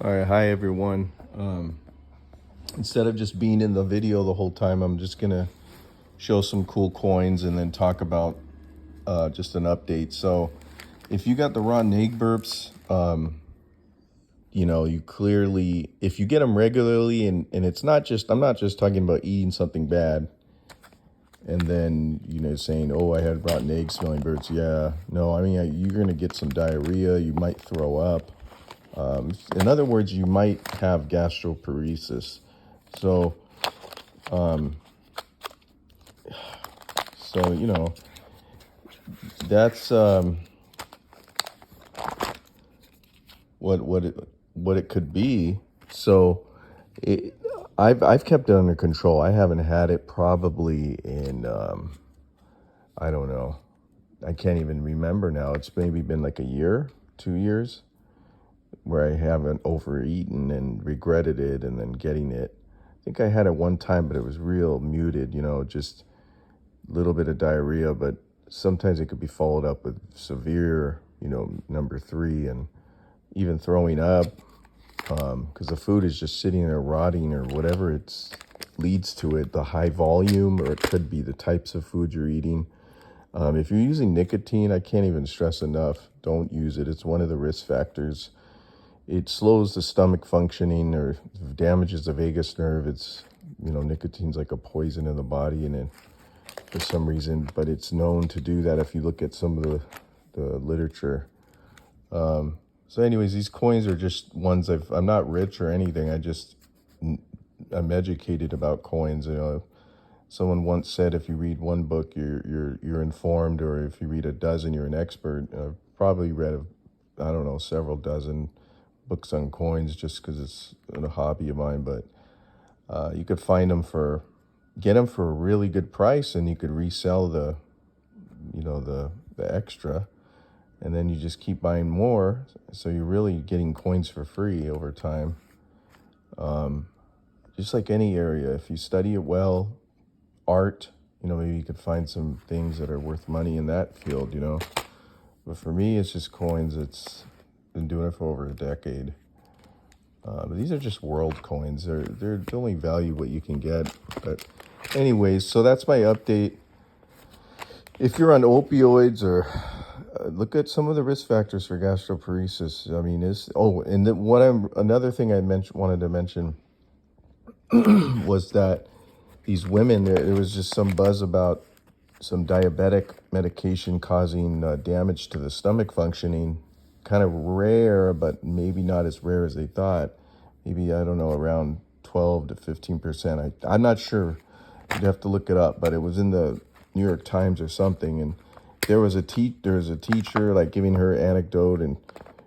All right, hi everyone. Instead of just being in the video the whole time, I'm just gonna show some cool coins and then talk about just an update. So, if you got the rotten egg burps, you clearly, if you get them regularly, and it's not just, I'm not just talking about eating something bad and then saying, oh, I had rotten egg smelling burps. Yeah, no, I mean, you're gonna get some diarrhea. You might throw up. In other words, you might have gastroparesis. So, that's what it could be. So, I've kept it under control. I haven't had it probably in I don't know. I can't even remember now. It's maybe been like a year, 2 years, where I haven't overeaten and regretted it and then getting it. I think I had it one time, but it was real muted, just a little bit of diarrhea, but sometimes it could be followed up with severe, number 3, and even throwing up, because the food is just sitting there rotting or whatever it leads to it, the high volume, or it could be the types of food you're eating. If you're using nicotine, I can't even stress enough, don't use it. It's one of the risk factors. It slows the stomach functioning or damages the vagus nerve. It's, nicotine's like a poison in the body, and it, for some reason, but it's known to do that if you look at some of the literature. So anyways, these coins are just ones I'm not rich or anything. I'm educated about coins. Someone once said, if you read one book, you're informed, or if you read a dozen, you're an expert. I've probably read, I don't know, several dozen books on coins just because it's a hobby of mine. But you could get them for a really good price, and you could resell the extra, and then you just keep buying more. So you're really getting coins for free over time. Just like any area, if you study it well, art, maybe you could find some things that are worth money in that field, But for me, it's just coins. It's been doing it for over a decade. But these are just world coins. They're only value what you can get. But anyways, so that's my update. If you're on opioids, or look at some of the risk factors for gastroparesis. I mean, another thing I wanted to mention was that these women, there was just some buzz about some diabetic medication causing damage to the stomach functioning. Kind of rare, but maybe not as rare as they thought. Maybe, I don't know, around 12 to 15%. I'm not sure. You'd have to look it up, but it was in the New York Times or something. And there was a teacher like giving her anecdote, and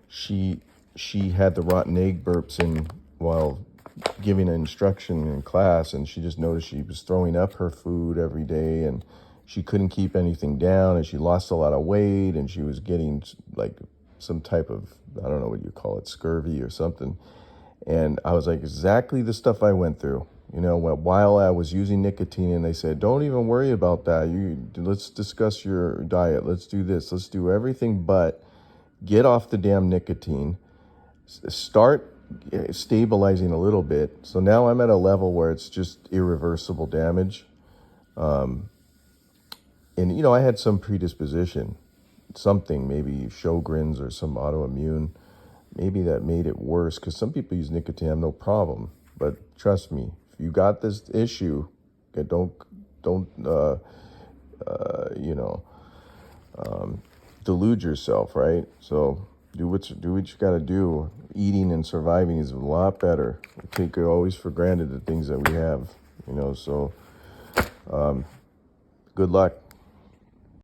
she had the rotten egg burps while giving an instruction in class, and she just noticed she was throwing up her food every day, and she couldn't keep anything down, and she lost a lot of weight, and she was getting like some type of, I don't know what you call it, scurvy or something. And I was like, exactly the stuff I went through, while I was using nicotine. And they said, don't even worry about that. Let's discuss your diet. Let's do this. Let's do everything but get off the damn nicotine. Start stabilizing a little bit. So now I'm at a level where it's just irreversible damage. And, I had some predisposition, something, maybe Sjogren's or some autoimmune. Maybe that made it worse, because some people use nicotine, have no problem. But trust me, if you got this issue, don't delude yourself, right? So do what you got to do. Eating and surviving is a lot better. We take it always for granted, the things that we have, So good luck.